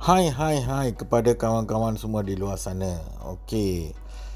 Hai kepada kawan-kawan semua di luar sana. Okey.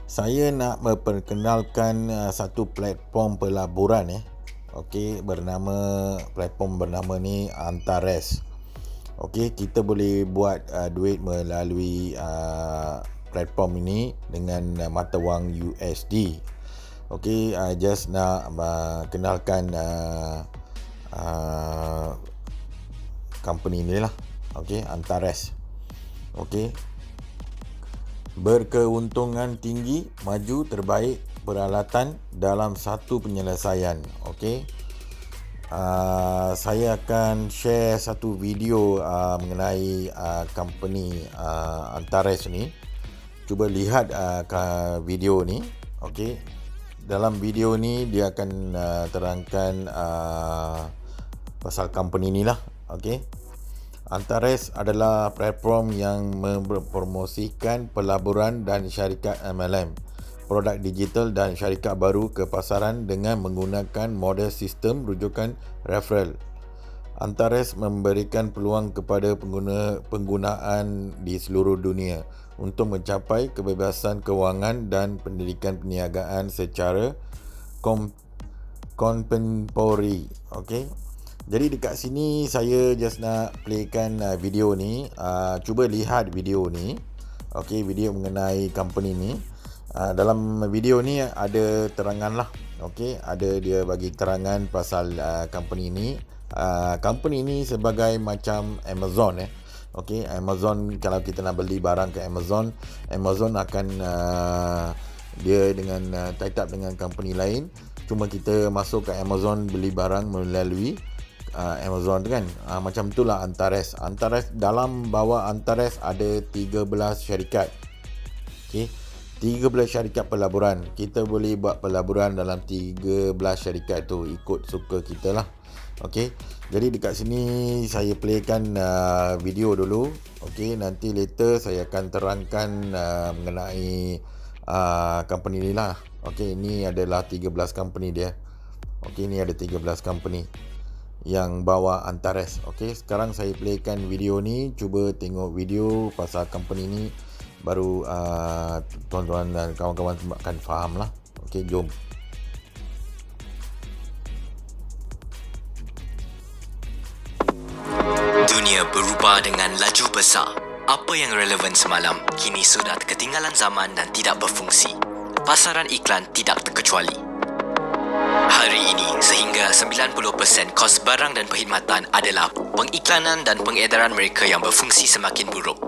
Saya nak memperkenalkan satu platform pelaburan Okey, platform bernama ni Antares. Okey, kita boleh buat duit melalui platform ini dengan mata wang USD. Okey, just nak kenalkan company ni lah. Okey, Antares. Okey. Berkeuntungan tinggi, maju, terbaik, peralatan dalam satu penyelesaian. Okey. Saya akan share satu video mengenai company Antares ni. Cuba lihat video ni. Okey. Dalam video ni dia akan terangkan pasal company ni lah. Okey. Antares adalah platform yang mempromosikan pelaburan dan syarikat MLM, produk digital dan syarikat baru ke pasaran dengan menggunakan model sistem rujukan referral. Antares memberikan peluang kepada penggunaan di seluruh dunia untuk mencapai kebebasan kewangan dan pendidikan perniagaan secara kontemporari. Okey. Jadi dekat sini saya just nak playkan video ni. Cuba lihat video ni. Okey, video mengenai company ni. Dalam video ni ada terangan lah. Okey, ada dia bagi terangan pasal company ni. Company ni sebagai macam Amazon Okey, Amazon, kalau kita nak beli barang ke Amazon, Amazon akan dia dengan tie up dengan company lain. Cuma kita masuk ke Amazon beli barang melalui Amazon tu kan. Macam itulah Antares. Dalam bawah Antares ada 13 syarikat. Okey. 13 syarikat pelaburan. Kita boleh buat pelaburan dalam 13 syarikat tu, ikut suka kita lah. Okey. Jadi dekat sini saya playkan video dulu. Okey, nanti later saya akan terangkan mengenai company ni lah. Okey, ini adalah 13 company dia. Okey, ni ada 13 company yang bawa Antares. Okey, sekarang saya playkan video ni. Cuba tengok video pasal company ni, baru tuan-tuan dan kawan-kawan akan faham lah. Okey, jom. Dunia berubah dengan laju besar. Apa yang relevan semalam kini sudah ketinggalan zaman dan tidak berfungsi. Pasaran iklan tidak terkecuali. Hari ini, sehingga 90% kos barang dan perkhidmatan adalah pengiklanan dan pengedaran mereka yang berfungsi semakin buruk.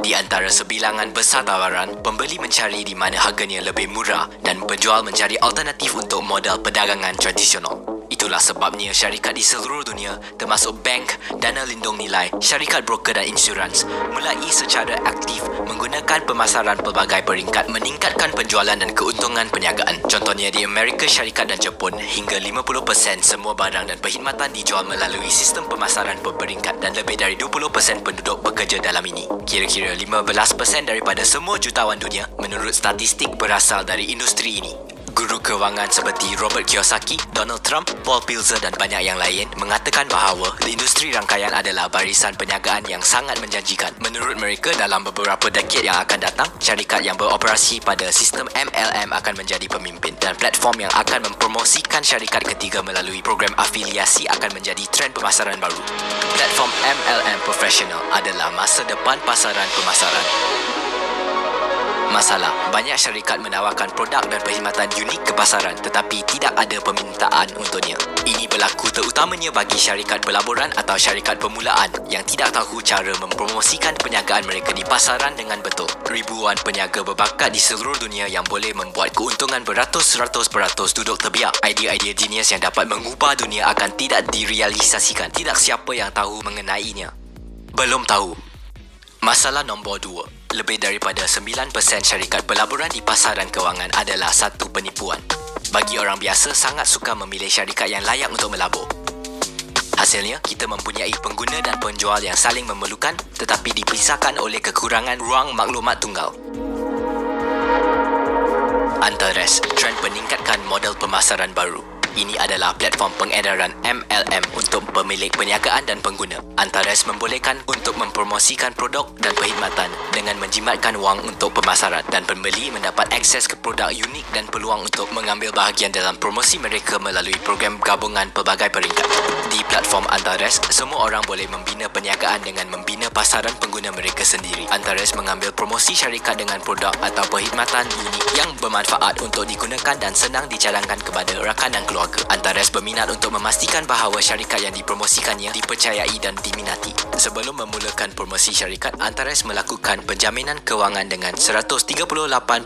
Di antara sebilangan besar tawaran, pembeli mencari di mana harganya lebih murah dan penjual mencari alternatif untuk modal perdagangan tradisional. Itulah sebabnya syarikat di seluruh dunia, termasuk bank, dana lindung nilai, syarikat broker dan insurans, mulai secara aktif menggunakan pemasaran pelbagai peringkat meningkatkan penjualan dan keuntungan perniagaan. Contohnya di Amerika Syarikat dan Jepun, hingga 50% semua barang dan perkhidmatan dijual melalui sistem pemasaran berperingkat dan lebih dari 20% penduduk bekerja dalam ini. Kira-kira 15% daripada semua jutawan dunia menurut statistik berasal dari industri ini. Guru kewangan seperti Robert Kiyosaki, Donald Trump, Paul Pilzer dan banyak yang lain mengatakan bahawa industri rangkaian adalah barisan perniagaan yang sangat menjanjikan. Menurut mereka, dalam beberapa dekad yang akan datang, syarikat yang beroperasi pada sistem MLM akan menjadi pemimpin dan platform yang akan mempromosikan syarikat ketiga melalui program afiliasi akan menjadi trend pemasaran baru. Platform MLM profesional adalah masa depan pasaran pemasaran. Masalah, banyak syarikat menawarkan produk dan perkhidmatan unik ke pasaran tetapi tidak ada permintaan untuknya. Ini berlaku terutamanya bagi syarikat pelaburan atau syarikat permulaan yang tidak tahu cara mempromosikan perniagaan mereka di pasaran dengan betul. Ribuan peniaga berbakat di seluruh dunia yang boleh membuat keuntungan beratus-ratus peratus duduk terbiak. Idea-idea genius yang dapat mengubah dunia akan tidak direalisasikan. Tidak siapa yang tahu mengenainya. Belum tahu. Masalah nombor 2. Lebih daripada 9% syarikat pelaburan di pasaran kewangan adalah satu penipuan. Bagi orang biasa, sangat suka memilih syarikat yang layak untuk melabur. Hasilnya, kita mempunyai pengguna dan penjual yang saling memerlukan tetapi dipisahkan oleh kekurangan ruang maklumat tunggal. Antares, trend meningkatkan model pemasaran baru. Ini adalah platform pengedaran MLM untuk pemilik perniagaan dan pengguna. Antares membolehkan untuk mempromosikan produk dan perkhidmatan dengan menjimatkan wang untuk pemasaran, dan pembeli mendapat akses ke produk unik dan peluang untuk mengambil bahagian dalam promosi mereka melalui program gabungan pelbagai peringkat. Di platform Antares, semua orang boleh membina perniagaan dengan membina pasaran pengguna mereka sendiri. Antares mengambil promosi syarikat dengan produk atau perkhidmatan unik yang bermanfaat untuk digunakan dan senang dicadangkan kepada rakan dan keluarga. Antares berminat untuk memastikan bahawa syarikat yang dipromosikannya dipercayai dan diminati. Sebelum memulakan promosi syarikat, Antares melakukan penjaminan kewangan dengan 138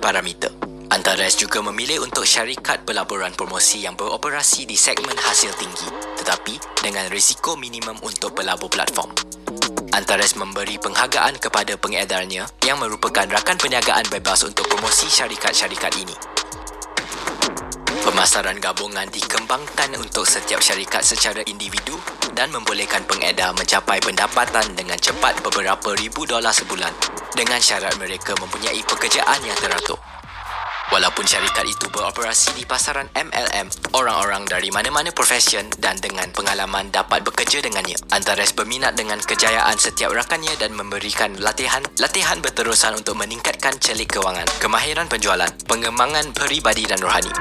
parameter. Antares juga memilih untuk syarikat pelaburan promosi yang beroperasi di segmen hasil tinggi, tetapi dengan risiko minimum untuk pelabur platform. Antares memberi penghargaan kepada pengedarnya yang merupakan rakan perniagaan bebas untuk promosi syarikat-syarikat ini. Pemasaran gabungan dikembangkan untuk setiap syarikat secara individu dan membolehkan pengedar mencapai pendapatan dengan cepat beberapa ribu dolar sebulan dengan syarat mereka mempunyai pekerjaan yang teratur. Walaupun syarikat itu beroperasi di pasaran MLM, orang-orang dari mana-mana profesion dan dengan pengalaman dapat bekerja dengannya. Antares berminat dengan kejayaan setiap rakannya dan memberikan latihan berterusan untuk meningkatkan celik kewangan, kemahiran penjualan, pengembangan peribadi dan rohani.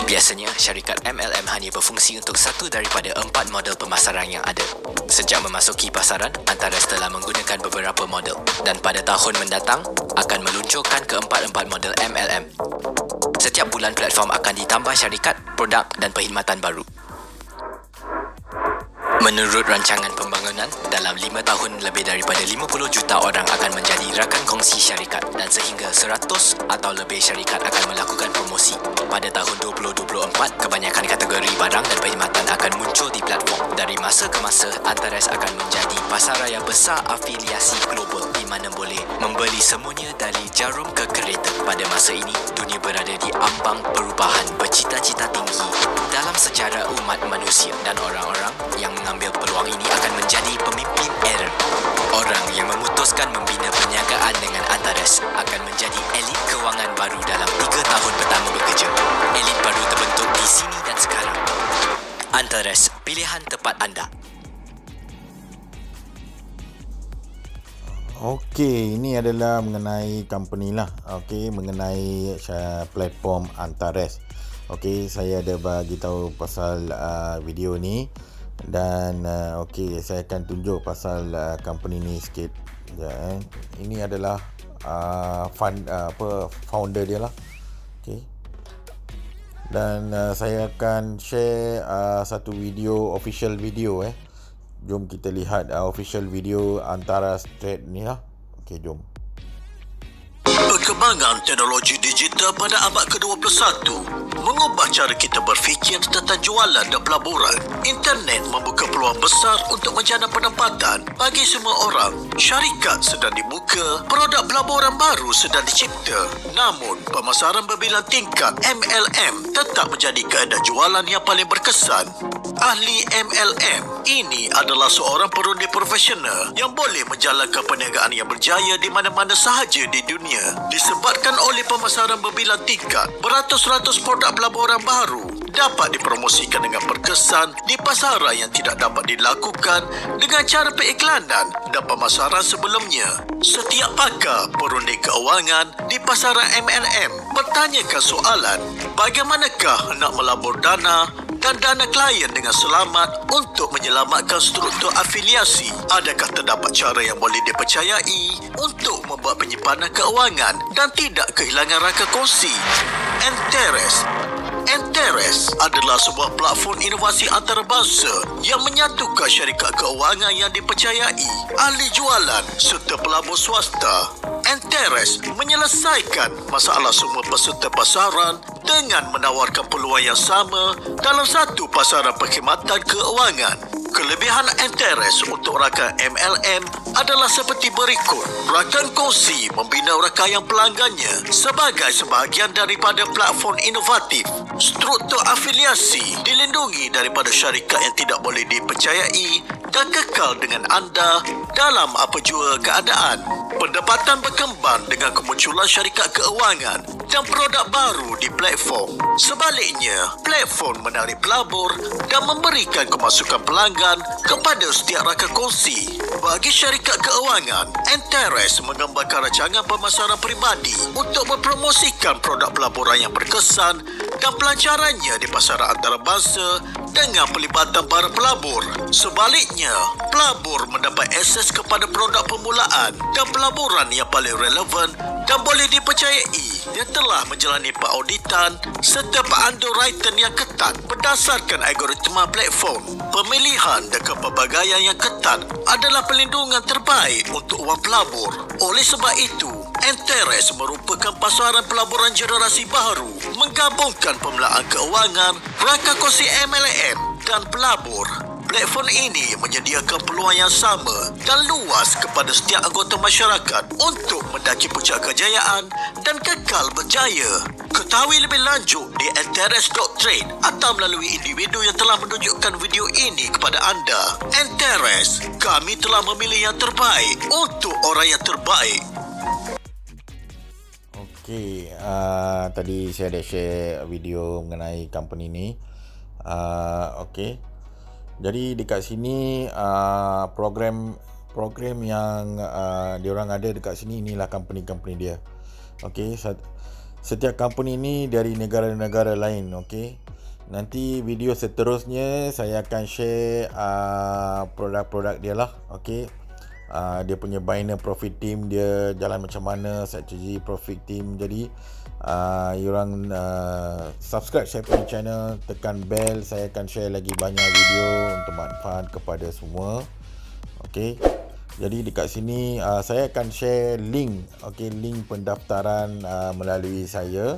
Biasanya, syarikat MLM hanya berfungsi untuk satu daripada 4 model pemasaran yang ada. Sejak memasuki pasaran, Antares telah menggunakan beberapa model dan pada tahun mendatang akan meluncurkan keempat-empat model MLM. Setiap bulan platform akan ditambah syarikat, produk dan perkhidmatan baru. Menurut rancangan pembangunan, dalam 5 tahun lebih daripada 50 juta orang akan menjadi rakan kongsi syarikat dan sehingga 100 atau lebih syarikat akan melakukan promosi. Pada tahun 2024, kebanyakan kategori barang dan perkhidmatan akan muncul di platform. Dari masa ke masa, Antares akan menjadi pasaraya besar afiliasi global di mana boleh membeli semuanya dari jarum ke kereta. Pada masa ini, dunia berada di ambang perubahan bercita-cita tinggi dalam sejarah umat manusia dan orang-orang yang mengambil peluang ini akan menjadi pemimpin era. Orang yang memutuskan membina perniagaan dengan Antares akan menjadi elit kewangan baru dalam 3 tahun pertama bekerja. Elit baru terbentuk di sini dan sekarang. Antares, pilihan tepat anda. Okey, ini adalah mengenai company lah. Okey, mengenai platform Antares. Okey, saya ada bagi tahu pasal video ni dan okey, saya akan tunjuk pasal company ni sikit. Sekejap, Ini adalah founder dia lah. Okey. Dan saya akan share satu video, official video Jom kita lihat official video Antares Trade ni lah. Okey, jom. Perkembangan teknologi digital pada abad ke-21 mengubah cara kita berfikir tentang jualan dan pelaburan. Internet membuka peluang besar untuk menjana pendapatan bagi semua orang. Syarikat sedang dibuka, produk pelaburan baru sedang dicipta. Namun, pemasaran berbilang tingkat MLM tetap menjadi kaedah jualan yang paling berkesan. Ahli MLM ini adalah seorang perundi profesional yang boleh menjalankan perniagaan yang berjaya di mana-mana sahaja di dunia. Disebabkan oleh pemasaran berbilang tingkat, beratus-ratus produk pelaburan baru dapat dipromosikan dengan berkesan di pasaran yang tidak dapat dilakukan dengan cara periklanan dan pemasaran sebelumnya. Setiap pakar perundi keuangan di pasaran MLM bertanyakan soalan, bagaimanakah nak melabur dana dan dana klien dengan selamat untuk menyelamatkan struktur afiliasi? Adakah terdapat cara yang boleh dipercayai untuk membuat penyimpanan keuangan dan tidak kehilangan rangka kongsi? Antares adalah sebuah platform inovasi antarabangsa yang menyatukan syarikat keuangan yang dipercayai, ahli jualan serta pelabur swasta. Antares menyelesaikan masalah semua peserta pasaran dengan menawarkan peluang yang sama dalam satu pasaran perkhidmatan keuangan. Kelebihan Antares untuk rakan MLM adalah seperti berikut. Rakan kongsi membina rakaian pelanggannya sebagai sebahagian daripada platform inovatif. Struktur afiliasi dilindungi daripada syarikat yang tidak boleh dipercayai dan kekal dengan anda dalam apa jua keadaan. Pendapatan berkembang dengan kemunculan syarikat keuangan dan produk baru di platform. Sebaliknya, platform menarik pelabur dan memberikan kemasukan pelanggan kepada setiap raka kongsi. Bagi syarikat keuangan, Antares menggambarkan rancangan pemasaran peribadi untuk mempromosikan produk pelaburan yang berkesan dan pelancarannya di pasaran antarabangsa dengan pelibatan para pelabur. Sebaliknya, pelabur mendapat akses kepada produk permulaan dan pelaburan yang paling relevan dan boleh dipercayai yang telah menjalani perauditan serta underwriting yang ketat berdasarkan algoritma platform. Pemilihan dan kepelbagaian yang ketat adalah perlindungan terbaik untuk wang pelabur. Oleh sebab itu, Antares merupakan pasaran pelaburan generasi baru menggabungkan pemelaan keuangan, rangka kongsi MLM dan pelabur. Platform ini menyediakan peluang yang sama dan luas kepada setiap anggota masyarakat untuk mendaki puncak kejayaan dan kekal berjaya. Ketahui lebih lanjut di Antares.trade atau melalui individu yang telah menunjukkan video ini kepada anda. Antares, kami telah memilih yang terbaik untuk orang yang terbaik. Okey, tadi saya ada share video mengenai company ni. Okey. Jadi dekat sini program yang diorang ada dekat sini, inilah company dia. Okey, setiap company ni dari negara-negara lain. Okey. Nanti video seterusnya saya akan share produk-produk dia lah. Okey. Dia punya binary profit team dia jalan macam mana, strategy profit team. Jadi korang subscribe saya punya channel, tekan bell, saya akan share lagi banyak video untuk manfaat kepada semua. Okey. Jadi dekat sini saya akan share link, link pendaftaran melalui saya.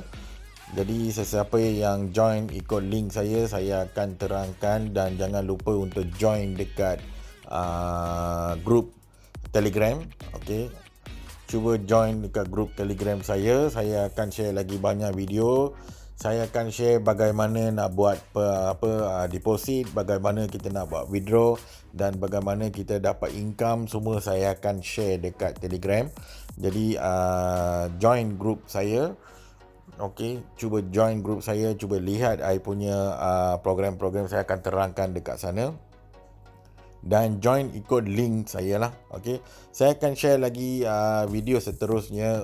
Jadi sesiapa yang join ikut link saya akan terangkan, dan jangan lupa untuk join dekat grup Telegram. Okey. Cuba join dekat grup Telegram saya akan share lagi banyak video. Saya akan share bagaimana nak buat deposit, bagaimana kita nak buat withdraw, dan bagaimana kita dapat income. Semua saya akan share dekat Telegram. Jadi join grup saya. Okey, cuba join grup saya, cuba lihat I punya program-program saya akan terangkan dekat sana. Dan join ikut link saya lah. Okey, saya akan share lagi video seterusnya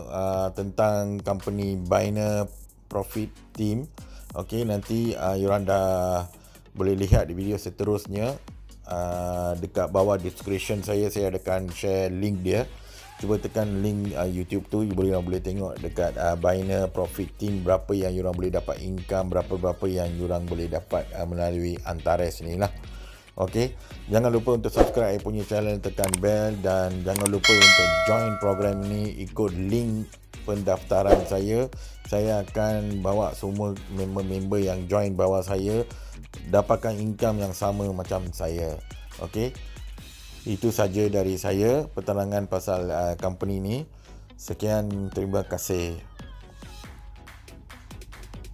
tentang company Binary Profit Team. Okey, nanti korang dah boleh lihat di video seterusnya. Dekat bawah description saya akan share link dia. Cuba tekan link YouTube tu, boleh tengok dekat Binary Profit Team berapa yang korang boleh dapat income, berapa yang korang boleh dapat melalui Antares ni lah. Okey, jangan lupa untuk subscribe punya channel, tekan bell, dan jangan lupa untuk join program ni ikut link pendaftaran saya. Saya akan bawa semua member-member yang join bawah saya dapatkan income yang sama macam saya. Okey, itu saja dari saya penerangan pasal company ni. Sekian, terima kasih.